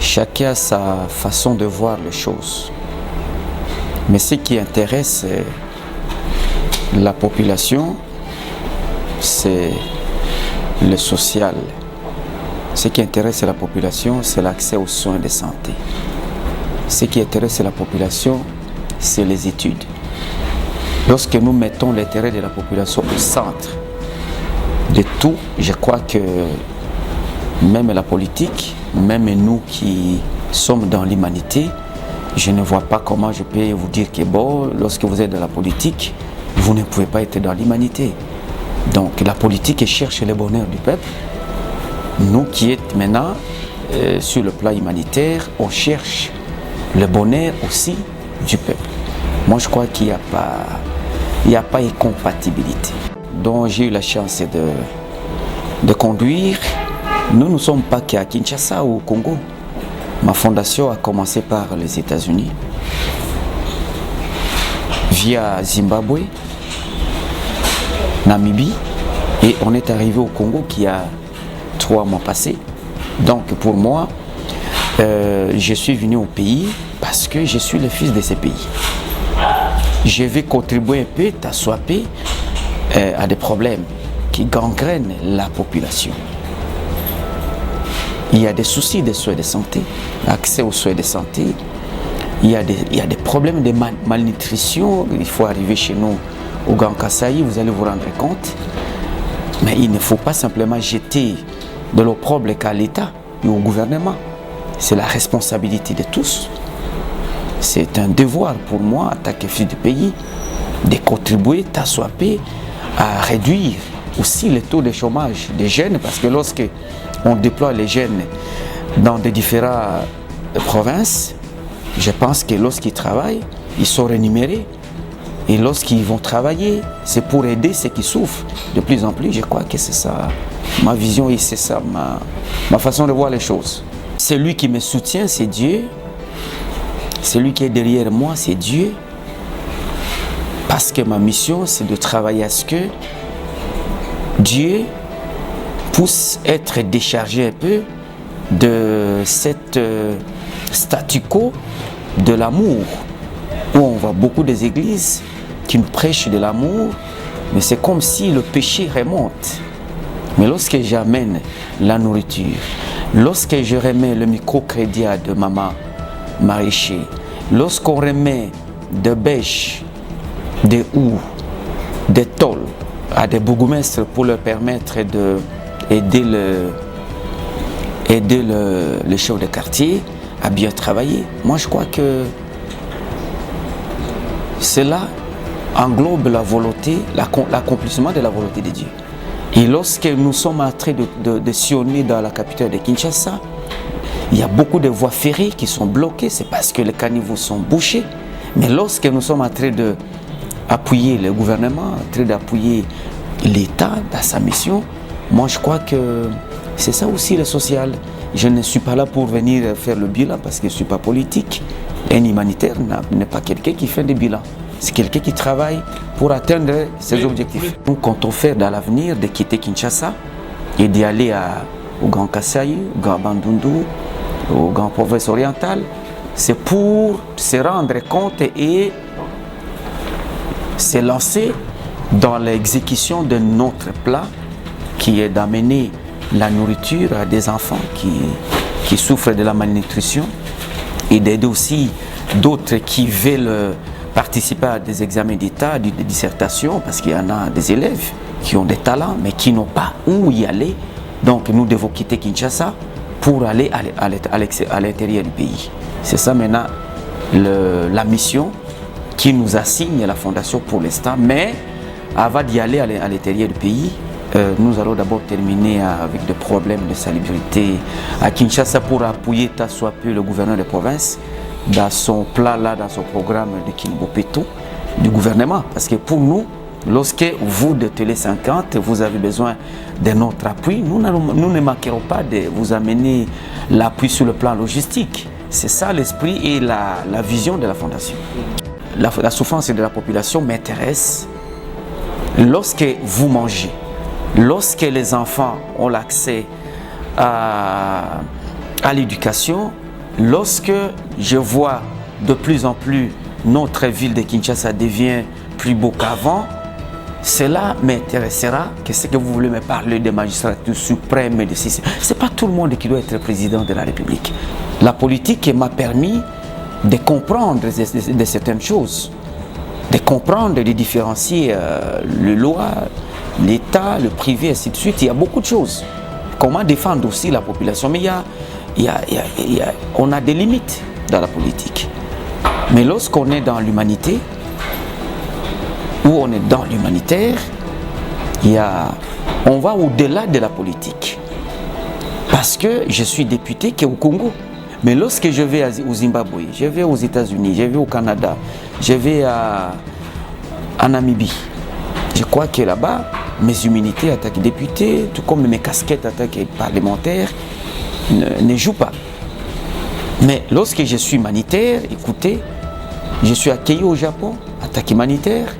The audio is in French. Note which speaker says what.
Speaker 1: Chacun a sa façon de voir les choses. Mais ce qui intéresse la population, c'est le social. Ce qui intéresse la population, c'est l'accès aux soins de santé. Ce qui intéresse la population, c'est les études. Lorsque nous mettons l'intérêt de la population au centre de tout, je crois que même la politique, même nous qui sommes dans l'humanité, je ne vois pas comment je peux vous dire que bon, lorsque vous êtes dans la politique, vous ne pouvez pas être dans l'humanité. Donc la politique cherche le bonheur du peuple. Nous qui sommes maintenant sur le plan humanitaire, on cherche le bonheur aussi du peuple. Moi je crois qu'il n'y a pas incompatibilité. Donc j'ai eu la chance de conduire. Nous ne sommes pas qu'à Kinshasa ou au Congo. Ma fondation a commencé par les États-Unis, via Zimbabwe, Namibie, et on est arrivé au Congo qui a 3 mois passés. Donc pour moi, je suis venu au pays parce que je suis le fils de ce pays. Je vais contribuer un peu, t'assoiper à des problèmes qui gangrènent la population. Il y a des soucis de soins de santé, accès aux soins de santé. Il y a des problèmes de malnutrition. Il faut arriver chez nous au Grand Kasaï, vous allez vous rendre compte. Mais il ne faut pas simplement jeter de l'opprobre qu'à l'État et au gouvernement. C'est la responsabilité de tous. C'est un devoir pour moi, en tant que fils du pays, de contribuer, t'assoiper à réduire aussi le taux de chômage des jeunes, parce que lorsque on déploie les jeunes dans des différentes provinces, je pense que lorsqu'ils travaillent, ils sont rémunérés. Et lorsqu'ils vont travailler, c'est pour aider ceux qui souffrent. De plus en plus, je crois que c'est ça ma vision et c'est ça ma façon de voir les choses. Celui qui me soutient, c'est Dieu. Celui qui est derrière moi, c'est Dieu. Parce que ma mission, c'est de travailler à ce que Dieu puisse être déchargé un peu de cette statu quo de l'amour, où on voit beaucoup des églises qui nous prêchent de l'amour, mais c'est comme si le péché remonte. Mais lorsque j'amène la nourriture, lorsque je remets le microcrédit de maman maraîcher, lorsqu'on remet des bêches, des houes, des tôles à des bourgmestres pour leur permettre d'aider le chef de quartier à bien travailler, moi je crois que cela englobe la volonté, l'accomplissement de la volonté de Dieu. Et lorsque nous sommes en train de sillonner dans la capitale de Kinshasa, il y a beaucoup de voies ferrées qui sont bloquées, c'est parce que les caniveaux sont bouchés. Mais lorsque nous sommes en train d'appuyer le gouvernement, en train d'appuyer l'État dans sa mission, moi je crois que c'est ça aussi le social. Je ne suis pas là pour venir faire le bilan parce que je ne suis pas politique. Un humanitaire n'est pas quelqu'un qui fait des bilans. C'est quelqu'un qui travaille pour atteindre ses objectifs. Nous comptons faire dans l'avenir de quitter Kinshasa et d'y aller au Grand Kasaï, au Grand Bandundu, au Grand Province orientale. C'est pour se rendre compte et se lancer dans l'exécution de notre plan qui est d'amener la nourriture à des enfants qui souffrent de la malnutrition et d'aider aussi d'autres qui veulent participer à des examens d'état, des dissertations, parce qu'il y en a des élèves qui ont des talents mais qui n'ont pas où y aller. Donc nous devons quitter Kinshasa pour aller à l'intérieur du pays. C'est ça maintenant la mission qui nous assigne la fondation pour l'instant. Mais avant d'y aller à l'intérieur du pays, nous allons d'abord terminer avec des problèmes de salubrité à Kinshasa pour appuyer tant soit peu le gouverneur de province dans son plan là, dans son programme de Kinbopeto du gouvernement. Parce que pour nous, lorsque vous de Télé 50, vous avez besoin de notre appui, nous ne manquerons pas de vous amener l'appui sur le plan logistique. C'est ça l'esprit et la vision de la fondation. La souffrance de la population m'intéresse. Lorsque vous mangez, lorsque les enfants ont l'accès à l'éducation, lorsque je vois de plus en plus notre ville de Kinshasa devient plus beau qu'avant, cela m'intéressera. Qu'est-ce que vous voulez me parler de magistrature suprême et de ceci? Ce n'est pas tout le monde qui doit être président de la République. La politique m'a permis de comprendre de certaines choses, de comprendre, de différencier le loi, l'État, le privé, ainsi de suite. Il y a beaucoup de choses. Comment défendre aussi la population. Mais on a des limites dans la politique. Mais lorsqu'on est dans l'humanité, où on est dans l'humanitaire, on va au-delà de la politique. Parce que je suis député qui est au Congo. Mais lorsque je vais au Zimbabwe, je vais aux États-Unis, je vais au Canada, je vais en Namibie, je crois que là-bas, mes immunités en tant que député, tout comme mes casquettes en tant que parlementaire, ne jouent pas. Mais lorsque je suis humanitaire, écoutez, je suis accueilli au Japon en tant qu'humanitaire.